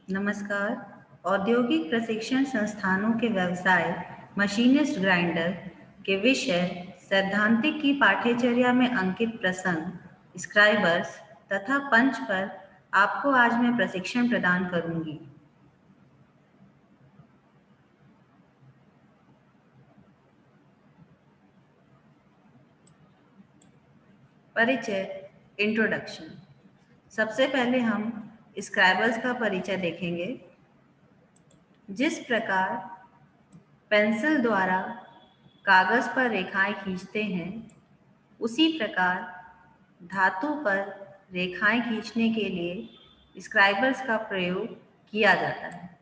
नमस्कार। औद्योगिक प्रशिक्षण संस्थानों के व्यवसाय मशीनिस्ट ग्राइंडर के विषय सैद्धांतिक की पाठ्यचर्या में अंकित प्रसंग स्क्राइबर्स तथा पंच पर आपको आज मैं प्रशिक्षण प्रदान करूंगी। परिचय इंट्रोडक्शन। सबसे पहले हम स्क्राइबर्स का परिचय देखेंगे। जिस प्रकार पेंसिल द्वारा कागज पर रेखाएं खींचते हैं, उसी प्रकार धातु पर रेखाएं खींचने के लिए स्क्राइबर्स का प्रयोग किया जाता है।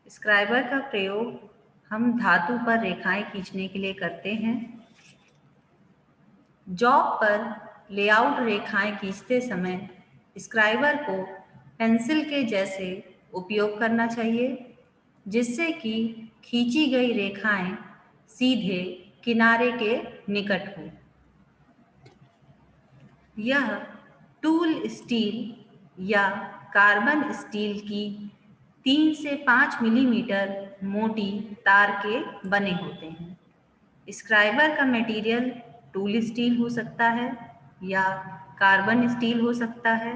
स्क्राइबर का प्रयोग हम धातु पर रेखाएं खींचने के लिए करते हैं। जॉब पर लेआउट रेखाएं खींचते समय स्क्राइबर को पेंसिल के जैसे उपयोग करना चाहिए, जिससे कि खींची गई रेखाएं सीधे किनारे के निकट हो। यह टूल स्टील या कार्बन स्टील की 3 से 5 मिलीमीटर मोटी तार के बने होते हैं। स्क्राइबर का मटेरियल टूल स्टील हो सकता है या कार्बन स्टील हो सकता है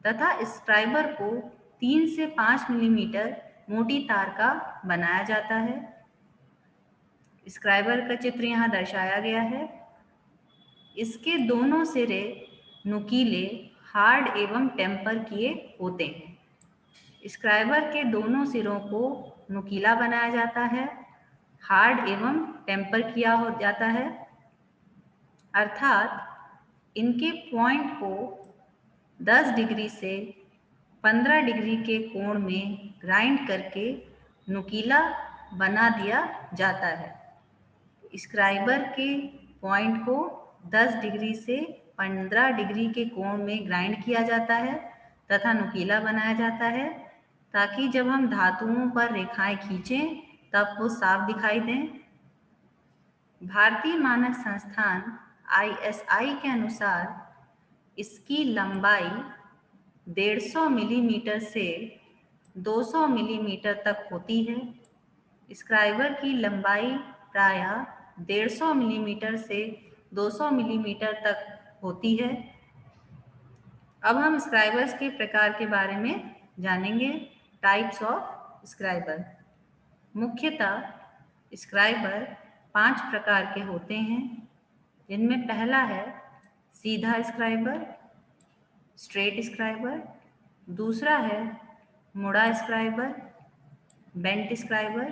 तथा स्क्राइबर को 3 से 5 मिलीमीटर मोटी तार का बनाया जाता है। स्क्राइबर का चित्र यहाँ दर्शाया गया है। इसके दोनों सिरे नुकीले, हार्ड एवं टेम्पर किए होते हैं। स्क्राइबर के दोनों सिरों को नुकीला बनाया जाता है, हार्ड एवं टेम्पर किया हो जाता है, अर्थात इनके पॉइंट को 10 डिग्री से 15 डिग्री के कोण में ग्राइंड करके नुकीला बना दिया जाता है। स्क्राइबर के पॉइंट को 10 डिग्री से 15 डिग्री के कोण में ग्राइंड किया जाता है तथा नुकीला बनाया जाता है, ताकि जब हम धातुओं पर रेखाएं खींचें तब वो साफ दिखाई दें। भारतीय मानक संस्थान ISI के अनुसार इसकी लंबाई 150 मिलीमीटर से 200 मिलीमीटर तक होती है। स्क्राइबर की लंबाई प्रायः 150 मिलीमीटर से 200 मिलीमीटर तक होती है। अब हम स्क्राइबर्स के प्रकार के बारे में जानेंगे। Types of scriber. मुख्यतः स्क्राइबर 5 प्रकार के होते हैं, जिनमें पहला है सीधा स्क्राइबर, स्ट्रेट स्क्राइबर। दूसरा है मुड़ा स्क्राइबर, बेंट स्क्राइबर।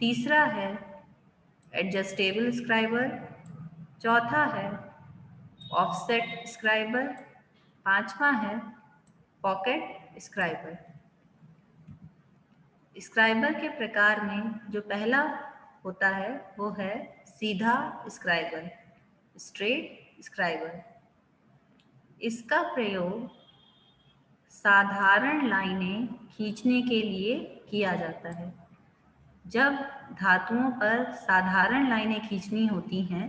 तीसरा है एडजस्टेबल स्क्राइबर। चौथा है ऑफसेट स्क्राइबर। पांचवा है पॉकेट स्क्राइबर। स्क्राइबर के प्रकार में जो पहला होता है वो है सीधा स्क्राइबर, स्ट्रेट स्क्राइबर। इसका प्रयोग साधारण लाइनें खींचने के लिए किया जाता है। जब धातुओं पर साधारण लाइनें खींचनी होती हैं,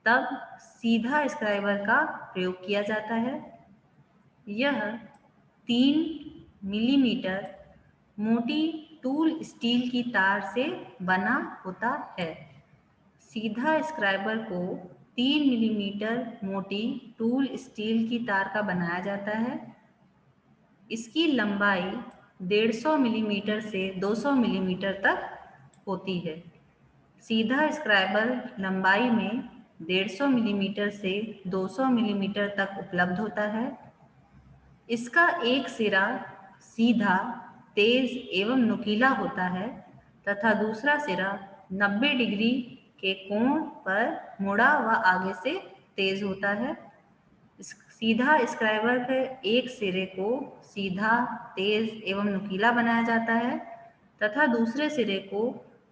तब सीधा स्क्राइबर का प्रयोग किया जाता है। यह 3 मिलीमीटर मोटी टूल स्टील की तार से बना होता है। सीधा स्क्राइबर को 3 मिलीमीटर मोटी टूल स्टील की तार का बनाया जाता है। इसकी लंबाई 150 मिलीमीटर से 200 मिलीमीटर तक होती है। सीधा स्क्राइबर लंबाई में 150 मिलीमीटर से 200 मिलीमीटर तक उपलब्ध होता है। इसका एक सिरा सीधा, तेज एवं नुकीला होता है तथा दूसरा सिरा 90 डिग्री के कोण पर मुड़ा व आगे से तेज होता है। सीधा स्क्राइबर के एक सिरे को सीधा, तेज एवं नुकीला बनाया जाता है तथा दूसरे सिरे को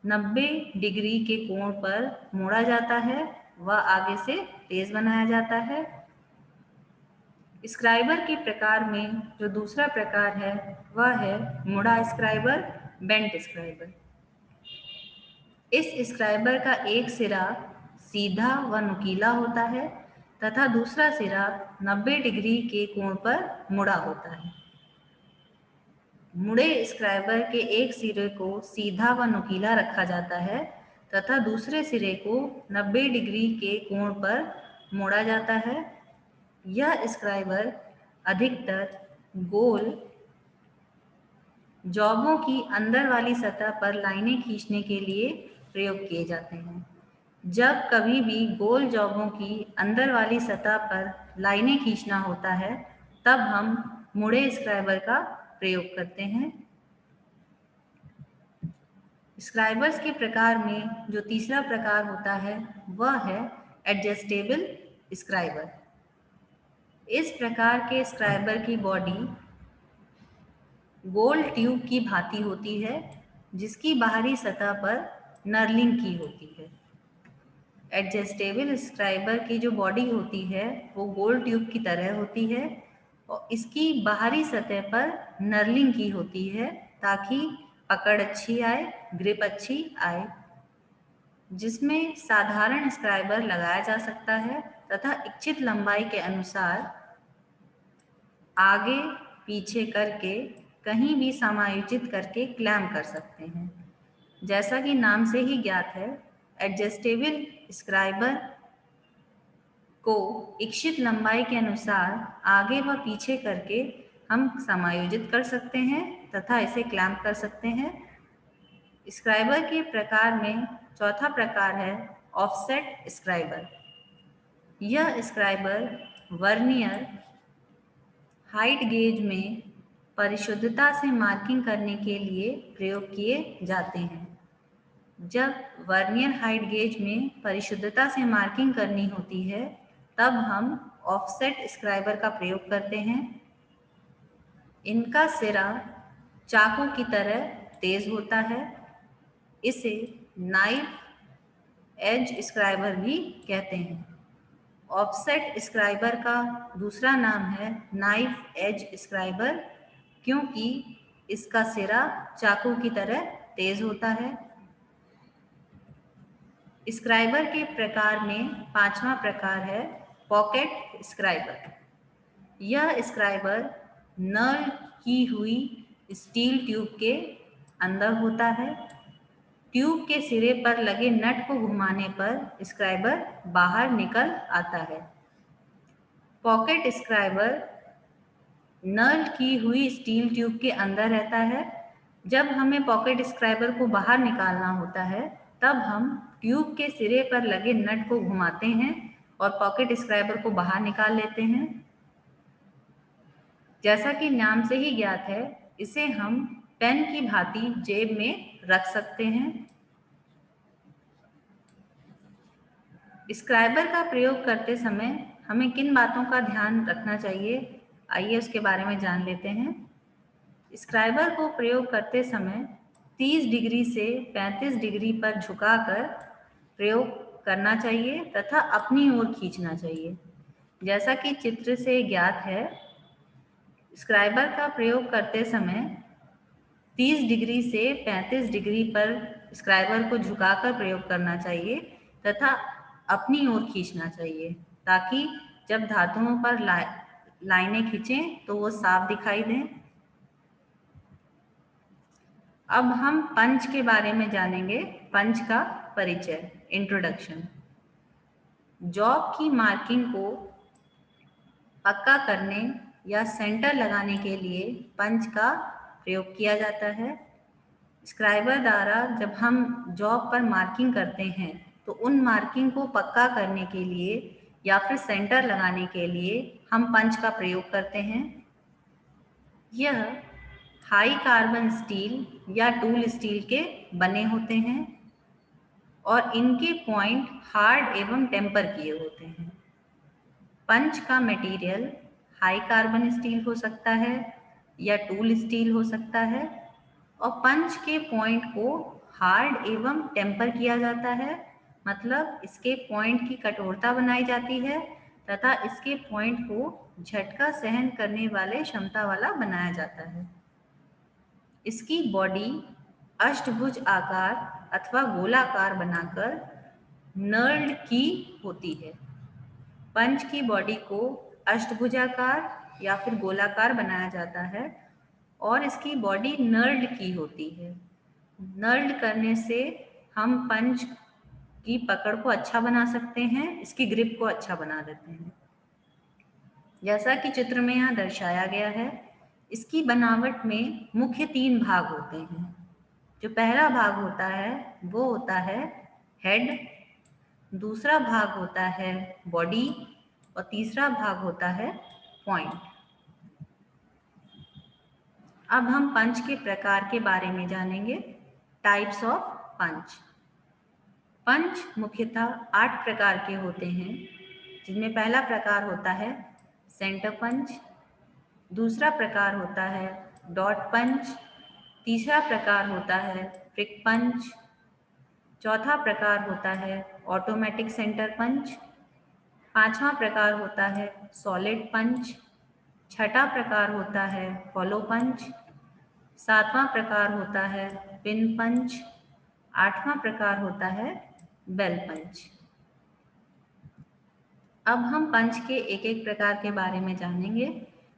90 डिग्री के कोण पर मोड़ा जाता है व आगे से तेज बनाया जाता है। स्क्राइबर के प्रकार में जो दूसरा प्रकार है वह है मुड़ा स्क्राइबर, बेंट स्क्राइबर। इस स्क्राइबर का एक सिरा सीधा व नुकीला होता है तथा दूसरा सिरा 90 डिग्री के कोण पर मुड़ा होता है। मुड़े स्क्राइबर के एक सिरे को सीधा व नुकीला रखा जाता है तथा दूसरे सिरे को 90 डिग्री के कोण पर मोड़ा जाता है। यह स्क्राइबर अधिकतर गोल जॉबों की अंदर वाली सतह पर लाइनें खींचने के लिए प्रयोग किए जाते हैं। जब कभी भी गोल जॉबों की अंदर वाली सतह पर लाइनें खींचना होता है तब हम मुड़े स्क्राइबर का प्रयोग करते हैं। स्क्राइबर्स के प्रकार में जो तीसरा प्रकार होता है वह है एडजस्टेबल स्क्राइबर। इस प्रकार के स्क्राइबर की बॉडी गोल ट्यूब की भांति होती है जिसकी बाहरी सतह पर नर्लिंग की होती है। एडजस्टेबल स्क्राइबर की जो बॉडी होती है वो गोल ट्यूब की तरह होती है और इसकी बाहरी सतह पर नर्लिंग की होती है ताकि पकड़ अच्छी आए, ग्रिप अच्छी आए, जिसमें साधारण स्क्राइबर लगाया जा सकता है तथा इच्छित लंबाई के अनुसार आगे पीछे करके कहीं भी समायोजित करके क्लैम्प कर सकते हैं। जैसा कि नाम से ही ज्ञात है, एडजस्टेबल स्क्राइबर को इच्छित लंबाई के अनुसार आगे व पीछे करके हम समायोजित कर सकते हैं तथा इसे क्लैम्प कर सकते हैं। स्क्राइबर के प्रकार में चौथा प्रकार है ऑफसेट स्क्राइबर। यह स्क्राइबर वर्नियर हाइट गेज में परिशुद्धता से मार्किंग करने के लिए प्रयोग किए जाते हैं। जब वर्नियर हाइट गेज में परिशुद्धता से मार्किंग करनी होती है तब हम ऑफसेट स्क्राइबर का प्रयोग करते हैं। इनका सिरा चाकू की तरह तेज होता है। इसे नाइफ एज स्क्राइबर भी कहते हैं। ऑफसेट स्क्राइबर का दूसरा नाम है नाइफ एज स्क्राइबर क्योंकि इसका सिरा चाकू की तरह तेज होता है। स्क्राइबर के प्रकार में पांचवा प्रकार है पॉकेट स्क्राइबर। यह स्क्राइबर नल की हुई स्टील ट्यूब के अंदर होता है। ट्यूब के सिरे पर लगे नट को घुमाने पर स्क्राइबर बाहर निकल आता है। पॉकेट स्क्राइबर नल की हुई स्टील ट्यूब के अंदर रहता है। जब हमें पॉकेट स्क्राइबर को बाहर निकालना होता है तब हम ट्यूब के सिरे पर लगे नट को घुमाते हैं और पॉकेट स्क्राइबर को बाहर निकाल लेते हैं। जैसा कि नाम से ही ज्ञात है, इसे हम पेन की भांति जेब में रख सकते हैं। स्क्राइबर का प्रयोग करते समय हमें किन बातों का ध्यान रखना चाहिए, आइए उसके बारे में जान लेते हैं। स्क्राइबर को प्रयोग करते समय 30 डिग्री से 35 डिग्री पर झुकाकर प्रयोग करना चाहिए तथा अपनी ओर खींचना चाहिए। जैसा कि चित्र से ज्ञात है, स्क्राइबर का प्रयोग करते समय 30 डिग्री से 35 डिग्री पर स्क्राइबर को झुकाकर प्रयोग करना चाहिए तथा अपनी ओर खींचना चाहिए ताकि जब धातुओं पर लाइनें खींचें तो वो साफ दिखाई दें। अब हम पंच के बारे में जानेंगे। पंच का परिचय, इंट्रोडक्शन। जॉब की मार्किंग को पक्का करने या सेंटर लगाने के लिए पंच का प्रयोग किया जाता है। स्क्राइबर द्वारा जब हम जॉब पर मार्किंग करते हैं तो उन मार्किंग को पक्का करने के लिए या फिर सेंटर लगाने के लिए हम पंच का प्रयोग करते हैं। यह हाई कार्बन स्टील या टूल स्टील के बने होते हैं और इनके पॉइंट हार्ड एवं टेम्पर किए होते हैं। पंच का मटेरियल हाई कार्बन स्टील हो सकता है या टूल स्टील हो सकता है और पंच के पॉइंट को हार्ड एवं टेम्पर किया जाता है, मतलब इसके पॉइंट की कठोरता बनाई जाती है तथा इसके पॉइंट को झटका सहन करने वाले क्षमता वाला बनाया जाता है। इसकी बॉडी अष्टभुज आकार अथवा गोलाकार बनाकर नर्ल्ड की होती है। पंच की बॉडी को अष्टभुजाकार या फिर गोलाकार बनाया जाता है और इसकी बॉडी नर्ल्ड की होती है। नर्ल्ड करने से हम पंच की पकड़ को अच्छा बना सकते हैं, इसकी ग्रिप को अच्छा बना देते हैं। जैसा कि चित्र में यहाँ दर्शाया गया है, इसकी बनावट में मुख्य 3 भाग होते हैं। जो पहला भाग होता है वो होता है हेड, दूसरा भाग होता है बॉडी और तीसरा भाग होता है पॉइंट। अब हम पंच के प्रकार के बारे में जानेंगे। टाइप्स ऑफ पंच। पंच मुख्यतः 8 प्रकार के होते हैं, जिनमें पहला प्रकार होता है सेंटर पंच, दूसरा प्रकार होता है डॉट पंच, तीसरा प्रकार होता है प्रिक पंच, चौथा प्रकार होता है ऑटोमेटिक सेंटर पंच, पांचवा प्रकार होता है सॉलिड पंच, छठा प्रकार होता है फॉलो पंच, सातवां प्रकार होता है पिन पंच, आठवां प्रकार होता है बेल पंच। अब हम पंच के एक एक प्रकार के बारे में जानेंगे,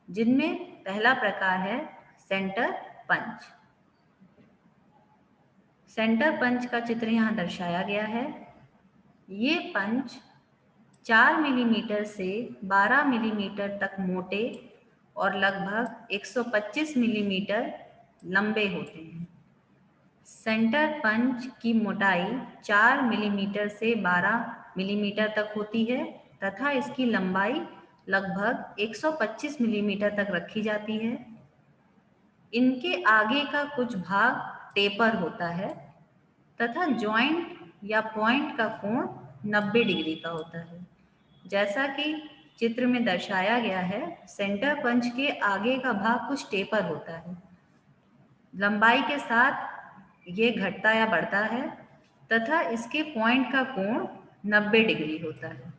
जिनमें पहला प्रकार है सेंटर पंच। सेंटर पंच का चित्र यहाँ दर्शाया गया है। ये पंच 4 मिलीमीटर से 12 मिलीमीटर तक मोटे और लगभग 125 मिलीमीटर लंबे होते हैं। सेंटर पंच की मोटाई 4 मिलीमीटर से 12 मिलीमीटर तक होती है तथा इसकी लंबाई लगभग 125 मिलीमीटर तक रखी जाती है। इनके आगे का कुछ भाग टेपर होता है तथा जॉइंट या पॉइंट का कोण 90 डिग्री का होता है। जैसा कि चित्र में दर्शाया गया है, सेंटर पंच के आगे का भाग कुछ टेपर होता है। लंबाई के साथ ये घटता या बढ़ता है तथा इसके पॉइंट का कोण 90 डिग्री होता है।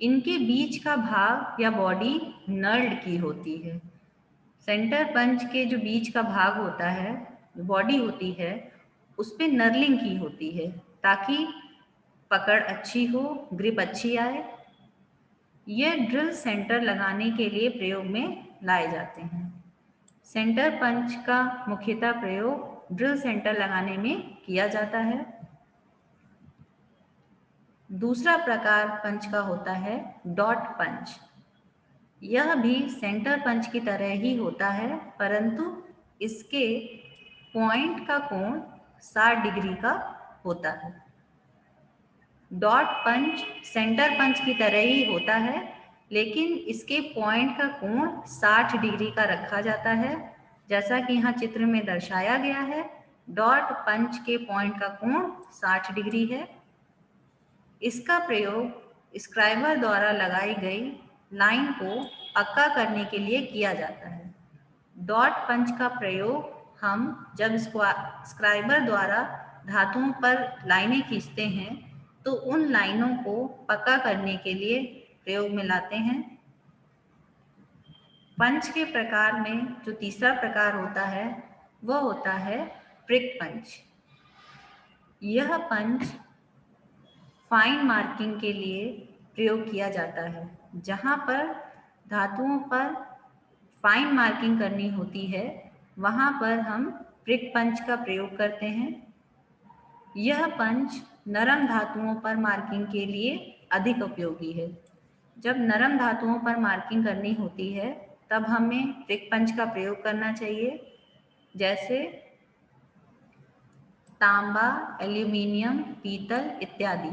इनके बीच का भाग या बॉडी नर्ल्ड की होती है। सेंटर पंच के जो बीच का भाग होता है, बॉडी होती है, उस पे नर्लिंग की होती है ताकि पकड़ अच्छी हो, ग्रिप अच्छी आए। यह ड्रिल सेंटर लगाने के लिए प्रयोग में लाए जाते हैं। सेंटर पंच का मुख्यतः प्रयोग ड्रिल सेंटर लगाने में किया जाता है। दूसरा प्रकार पंच का होता है डॉट पंच। यह भी सेंटर पंच की तरह ही होता है, परंतु इसके पॉइंट का कोण 60 डिग्री का होता है। डॉट पंच सेंटर पंच की तरह ही होता है, लेकिन इसके पॉइंट का कोण 60 डिग्री का रखा जाता है। जैसा कि यहाँ चित्र में दर्शाया गया है, डॉट पंच के पॉइंट का कोण 60 डिग्री है। इसका प्रयोग स्क्राइबर द्वारा लगाई गई लाइन को पक्का करने के लिए किया जाता है। डॉट पंच का प्रयोग हम जब स्क्राइबर द्वारा धातुओं पर लाइनें खींचते हैं तो उन लाइनों को पक्का करने के लिए प्रयोग में लाते हैं। पंच के प्रकार में जो तीसरा प्रकार होता है वह होता है प्रिक पंच। यह पंच फाइन मार्किंग के लिए प्रयोग किया जाता है। जहाँ पर धातुओं पर फाइन मार्किंग करनी होती है, वहाँ पर हम प्रिक पंच का प्रयोग करते हैं। यह पंच नरम धातुओं पर मार्किंग के लिए अधिक उपयोगी है। जब नरम धातुओं पर मार्किंग करनी होती है तब हमें प्रिक पंच का प्रयोग करना चाहिए। जैसे तांबा, एल्यूमिनियम, पीतल इत्यादि।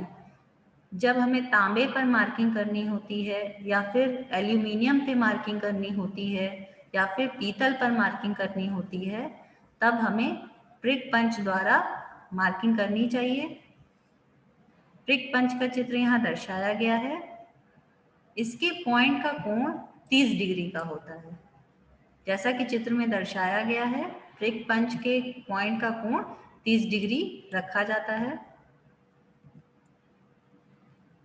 जब हमें तांबे पर मार्किंग करनी होती है या फिर एल्यूमिनियम पे मार्किंग करनी होती है या फिर पीतल पर मार्किंग करनी होती है, तब हमें प्रिक पंच द्वारा मार्किंग करनी चाहिए। प्रिक पंच का चित्र यहाँ दर्शाया गया है। इसके पॉइंट का कोण 30 डिग्री का होता है। जैसा कि चित्र में दर्शाया गया है, प्रिक पंच के पॉइंट का कोण 30 डिग्री रखा जाता है।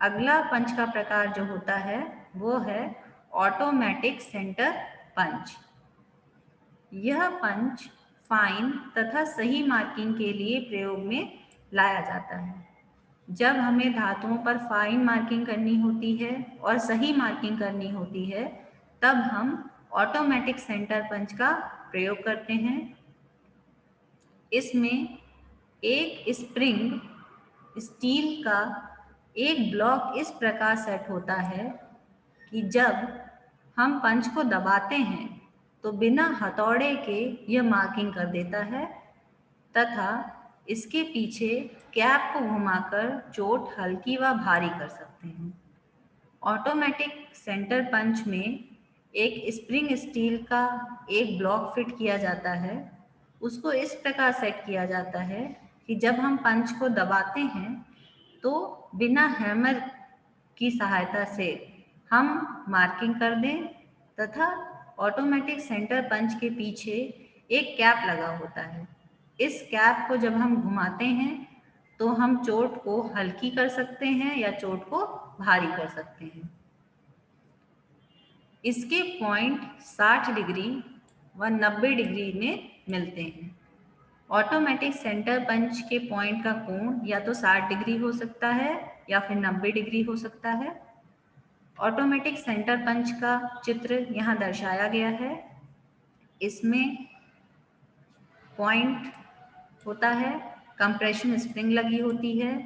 अगला पंच का प्रकार जो होता है वो है ऑटोमेटिक सेंटर पंच। यह पंच फाइन तथा सही मार्किंग के लिए प्रयोग में लाया जाता है। जब हमें धातुओं पर फाइन मार्किंग करनी होती है और सही मार्किंग करनी होती है, तब हम ऑटोमेटिक सेंटर पंच का प्रयोग करते हैं। इसमें एक स्प्रिंग स्टील का एक ब्लॉक इस प्रकार सेट होता है कि जब हम पंच को दबाते हैं तो बिना हथौड़े के यह मार्किंग कर देता है तथा इसके पीछे कैप को घुमाकर चोट हल्की व भारी कर सकते हैं। ऑटोमेटिक सेंटर पंच में एक स्प्रिंग स्टील का एक ब्लॉक फिट किया जाता है। उसको इस प्रकार सेट किया जाता है कि जब हम पंच को दबाते हैं तो बिना हैमर की सहायता से हम मार्किंग कर दें तथा ऑटोमेटिक सेंटर पंच के पीछे एक कैप लगा होता है। इस कैप को जब हम घुमाते हैं तो हम चोट को हल्की कर सकते हैं या चोट को भारी कर सकते हैं। इसके पॉइंट 60 डिग्री व 90 डिग्री में मिलते हैं। ऑटोमेटिक सेंटर पंच के पॉइंट का कोण या तो 60 डिग्री हो सकता है या फिर 90 डिग्री हो सकता है। ऑटोमेटिक सेंटर पंच का चित्र यहाँ दर्शाया गया है। इसमें पॉइंट होता है, कंप्रेशन स्प्रिंग लगी होती है,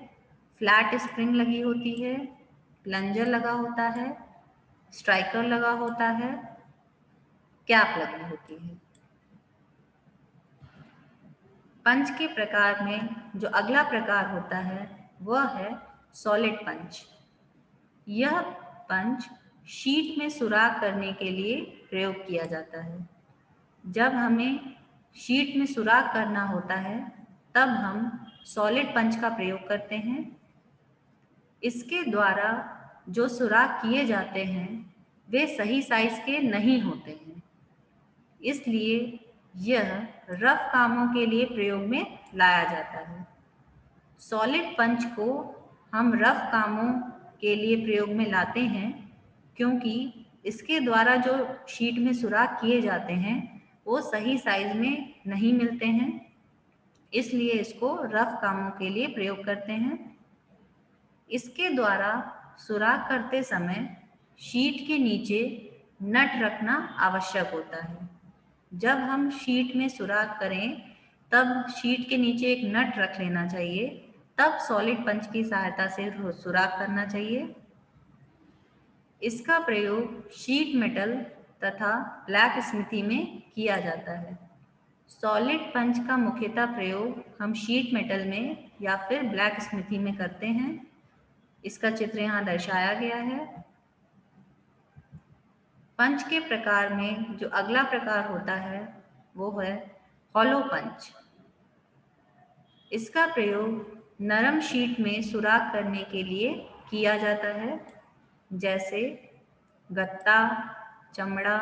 फ्लैट स्प्रिंग लगी होती है, प्लंजर लगा होता है, स्ट्राइकर लगा होता है, कैप लगी होती है। पंच के प्रकार में जो अगला प्रकार होता है वह है सॉलिड पंच। यह पंच शीट में सुराख करने के लिए प्रयोग किया जाता है। जब हमें शीट में सुराख करना होता है तब हम सॉलिड पंच का प्रयोग करते हैं। इसके द्वारा जो सुराख किए जाते हैं वे सही साइज के नहीं होते हैं, इसलिए यह रफ कामों के लिए प्रयोग में लाया जाता है। सॉलिड पंच को हम रफ कामों के लिए प्रयोग में लाते हैं क्योंकि इसके द्वारा जो शीट में सुराख किए जाते हैं वो सही साइज में नहीं मिलते हैं, इसलिए इसको रफ कामों के लिए प्रयोग करते हैं। इसके द्वारा सुराख करते समय शीट के नीचे नट रखना आवश्यक होता है। जब हम शीट में सुराख करें तब शीट के नीचे एक नट रख लेना चाहिए, तब सॉलिड पंच की सहायता से सुराख करना चाहिए। इसका प्रयोग शीट मेटल तथा ब्लैक स्मिथी में किया जाता है। सॉलिड पंच का मुख्यतः प्रयोग हम शीट मेटल में या फिर ब्लैक स्मिथी में करते हैं। इसका चित्र यहाँ दर्शाया गया है। पंच के प्रकार में जो अगला प्रकार होता है वो है हॉलो पंच। इसका प्रयोग नरम शीट में सुराख करने के लिए किया जाता है, जैसे गत्ता, चमड़ा,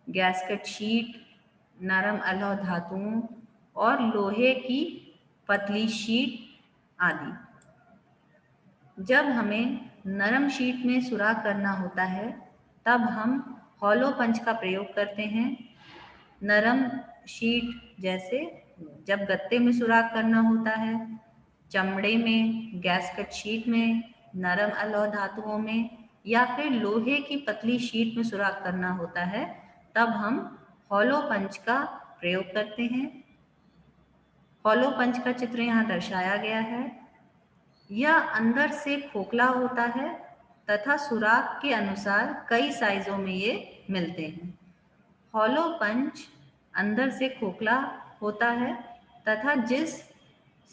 गैस्केट शीट, नरम अलौह धातुओं और लोहे की पतली शीट आदि। जब हमें नरम शीट में सुराख करना होता है तब हम हॉलो पंच का प्रयोग करते हैं। नरम शीट जैसे जब गत्ते में सुराख करना होता है, चमड़े में, गैस्केट शीट में, नरम अलौह धातुओं में या फिर लोहे की पतली शीट में सुराख करना होता है, तब हम हॉलो पंच का प्रयोग करते हैं। हॉलो पंच का चित्र यहाँ दर्शाया गया है। यह अंदर से खोखला होता है तथा सुराख के अनुसार कई साइजों में ये मिलते हैं। हॉलो पंच अंदर से खोखला होता है तथा जिस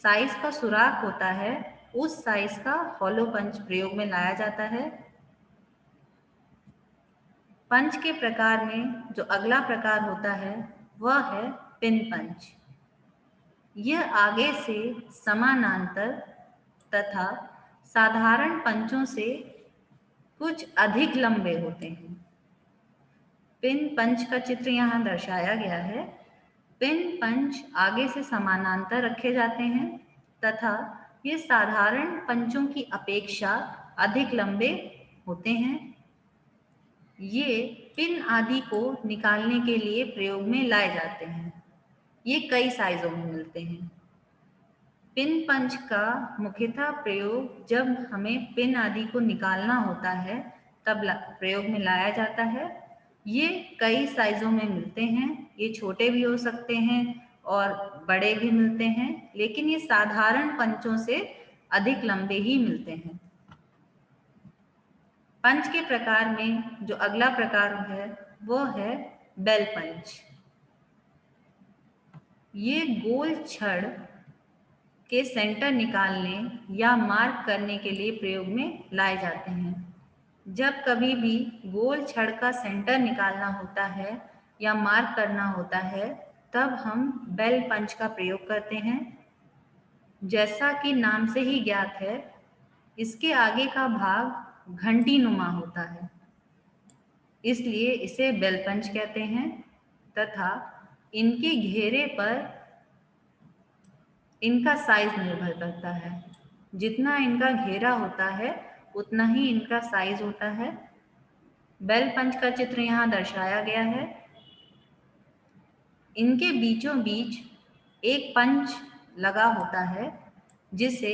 साइज का सुराख होता है उस साइज का हॉलो पंच प्रयोग में लाया जाता है। पंच के प्रकार में जो अगला प्रकार होता है वह है पिन पंच। यह आगे से समानांतर तथा साधारण पंचों से कुछ अधिक लंबे होते हैं। पिन पंच का चित्र यहाँ दर्शाया गया है। पिन पंच आगे से समानांतर रखे जाते हैं तथा ये साधारण पंचों की अपेक्षा अधिक लंबे होते हैं। ये पिन आदि को निकालने के लिए प्रयोग में लाए जाते हैं। ये कई साइजों में मिलते हैं। पिन पंच का मुख्यतः प्रयोग जब हमें पिन आदि को निकालना होता है तब प्रयोग में लाया जाता है। ये कई साइजों में मिलते हैं, ये छोटे भी हो सकते हैं और बड़े भी मिलते हैं, लेकिन ये साधारण पंचों से अधिक लंबे ही मिलते हैं। पंच के प्रकार में जो अगला प्रकार है वो है बेल पंच। ये गोल छड़ के सेंटर निकालने या मार्क करने के लिए प्रयोग में लाए जाते हैं। जब कभी भी गोल छड़ का सेंटर निकालना होता है या मार्क करना होता है, तब हम बेल पंच का प्रयोग करते हैं। जैसा कि नाम से ही ज्ञात है, इसके आगे का भाग घंटी नुमा होता है, इसलिए इसे बेल पंच कहते हैं तथा इनके घेरे पर इनका साइज निर्भर करता है। जितना इनका घेरा होता है उतना ही इनका साइज होता है। बेल पंच का चित्र यहाँ दर्शाया गया है। इनके बीचों बीच एक पंच लगा होता है जिसे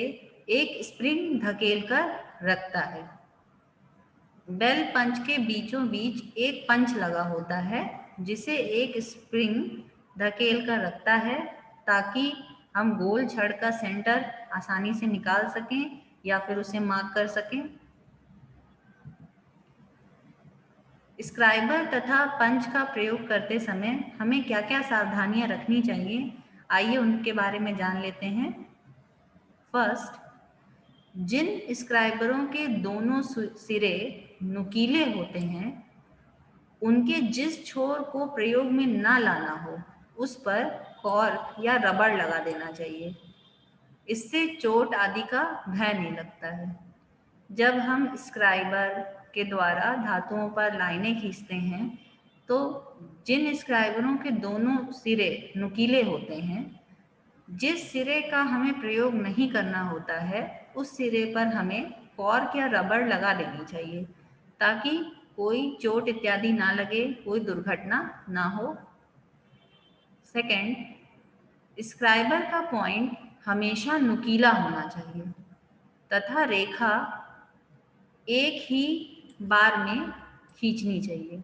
एक स्प्रिंग धकेल कर रखता है। बेल पंच के बीचों बीच एक पंच लगा होता है जिसे एक स्प्रिंग धकेल कर रखता है ताकि हम गोल छड़ का सेंटर आसानी से निकाल सकें या फिर उसे मार्क कर सकें। स्क्राइबर तथा पंच का प्रयोग करते समय हमें क्या क्या सावधानियां रखनी चाहिए, आइए उनके बारे में जान लेते हैं। फर्स्ट, जिन स्क्राइबरों के दोनों सिरे नुकीले होते हैं, उनके जिस छोर को प्रयोग में ना लाना हो उस पर कॉर्क या रबड़ लगा देना चाहिए। इससे चोट आदि का भय नहीं लगता है। जब हम स्क्राइबर के द्वारा धातुओं पर लाइनें खींचते हैं तो जिन स्क्राइबरों के दोनों सिरे नुकीले होते हैं, जिस सिरे का हमें प्रयोग नहीं करना होता है उस सिरे पर हमें कॉर्क या रबड़ लगा देनी चाहिए ताकि कोई चोट इत्यादि ना लगे, कोई दुर्घटना ना हो। सेकंड, स्क्राइबर का पॉइंट हमेशा नुकीला होना चाहिए तथा रेखा एक ही बार में खींचनी चाहिए।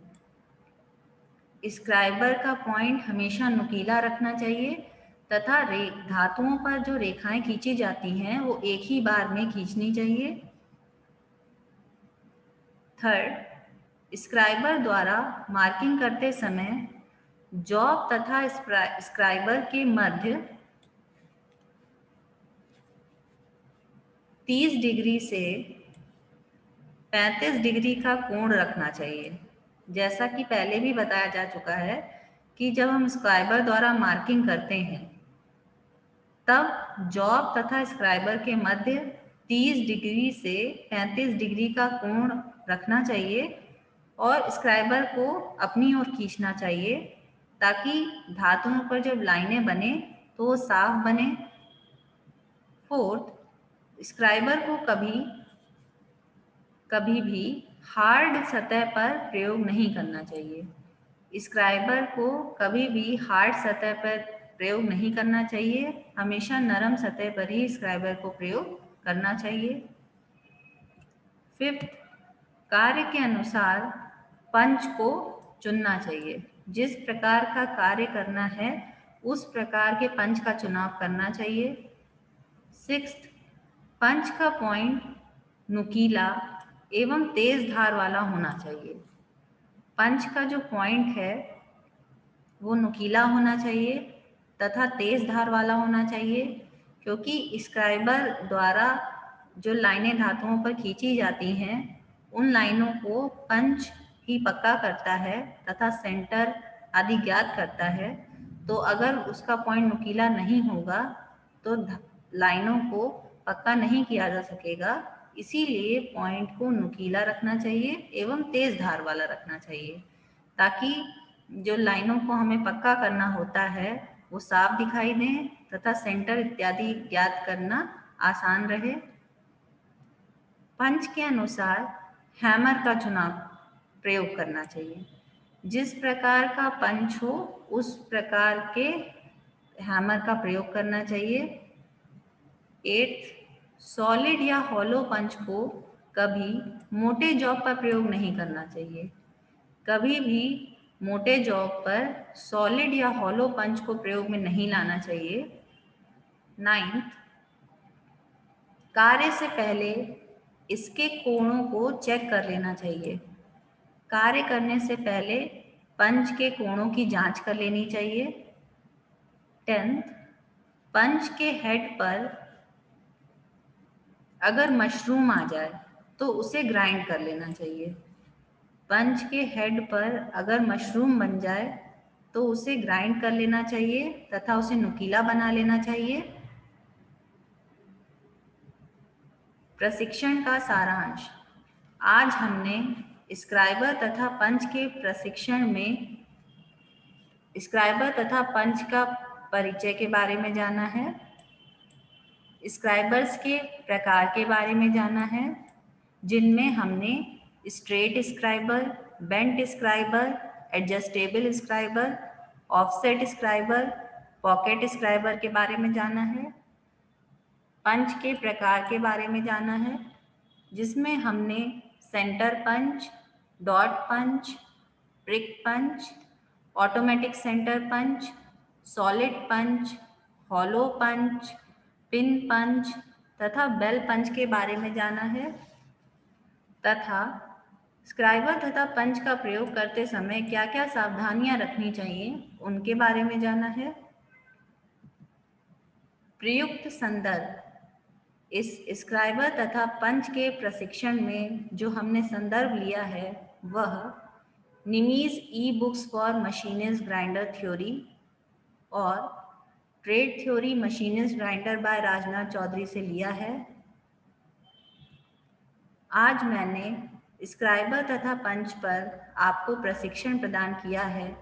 स्क्राइबर का पॉइंट हमेशा नुकीला रखना चाहिए तथा धातुओं पर जो रेखाएं खींची जाती हैं वो एक ही बार में खींचनी चाहिए। थर्ड, स्क्राइबर द्वारा मार्किंग करते समय जॉब तथा स्क्राइबर के मध्य 30 डिग्री से 35 डिग्री का कोण रखना चाहिए। जैसा कि पहले भी बताया जा चुका है कि जब हम स्क्राइबर द्वारा मार्किंग करते हैं तब जॉब तथा स्क्राइबर के मध्य 30 डिग्री से 35 डिग्री का कोण रखना चाहिए और स्क्राइबर को अपनी ओर खींचना चाहिए ताकि धातुओं पर जब लाइनें बने तो वो साफ बने। फोर्थ, स्क्राइबर को कभी भी हार्ड सतह पर प्रयोग नहीं करना चाहिए। स्क्राइबर को कभी भी हार्ड सतह पर प्रयोग नहीं करना चाहिए, हमेशा नरम सतह पर ही स्क्राइबर को प्रयोग करना चाहिए। फिफ्थ, कार्य के अनुसार पंच को चुनना चाहिए। जिस प्रकार का कार्य करना है उस प्रकार के पंच का चुनाव करना चाहिए। सिक्स्थ, पंच का पॉइंट नुकीला एवं तेज धार वाला होना चाहिए। पंच का जो पॉइंट है वो नुकीला होना चाहिए तथा तेज धार वाला होना चाहिए, क्योंकि स्क्राइबर द्वारा जो लाइनें धातुओं पर खींची जाती हैं उन लाइनों को पंच ही पक्का करता है तथा सेंटर आदि ज्ञात करता है। तो अगर उसका पॉइंट नुकीला नहीं होगा तो लाइनों को पक्का नहीं किया जा सकेगा। इसीलिए पॉइंट को नुकीला रखना चाहिए एवं तेज धार वाला रखना चाहिए ताकि जो लाइनों को हमें पक्का करना होता है वो साफ दिखाई दें तथा सेंटर इत्यादि ज्ञात करना आसान रहे। पंच के अनुसार हैमर का चुनाव प्रयोग करना चाहिए। जिस प्रकार का पंच हो उस प्रकार के हैमर का प्रयोग करना चाहिए। एट्थ, सॉलिड या हॉलो पंच को कभी मोटे जॉब पर प्रयोग नहीं करना चाहिए। कभी भी मोटे जॉब पर सॉलिड या हॉलो पंच को प्रयोग में नहीं लाना चाहिए। 9th, कार्य से पहले इसके कोणों को चेक कर लेना चाहिए। कार्य करने से पहले पंच के कोणों की जांच कर लेनी चाहिए। 10th, पंच के हेड पर अगर मशरूम आ जाए तो उसे ग्राइंड कर लेना चाहिए। पंच के हेड पर अगर मशरूम बन जाए तो उसे ग्राइंड कर लेना चाहिए तथा उसे नुकीला बना लेना चाहिए। प्रशिक्षण का सारांश। आज हमने स्क्राइबर तथा पंच के प्रशिक्षण में स्क्राइबर तथा पंच का परिचय के बारे में जाना है, स्क्राइबर्स के प्रकार के बारे में जाना है, जिनमें हमने straight scriber, bent scriber, adjustable scriber, offset scriber, pocket scriber के बारे में जाना है। पंच के प्रकार के बारे में जाना है, जिसमें हमने सेंटर पंच, डॉट पंच, प्रिक पंच, ऑटोमेटिक सेंटर पंच, सॉलिड पंच, हॉलो पंच, पिन पंच तथा बेल पंच के बारे में जाना है तथा स्क्राइबर तथा पंच का प्रयोग करते समय क्या क्या सावधानियां रखनी चाहिए उनके बारे में जाना है। प्रयुक्त संदर्भ। इस स्क्राइबर तथा पंच के प्रशिक्षण में जो हमने संदर्भ लिया है वह NIMI's e books for machinist grinder theory और trade theory machinist grinder by Rajnath Chaudhary से लिया है। आज मैंने स्क्राइबर तथा पंच पर आपको प्रशिक्षण प्रदान किया है।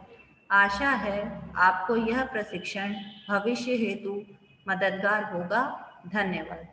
आशा है आपको यह प्रशिक्षण भविष्य हेतु मददगार होगा। धन्यवाद।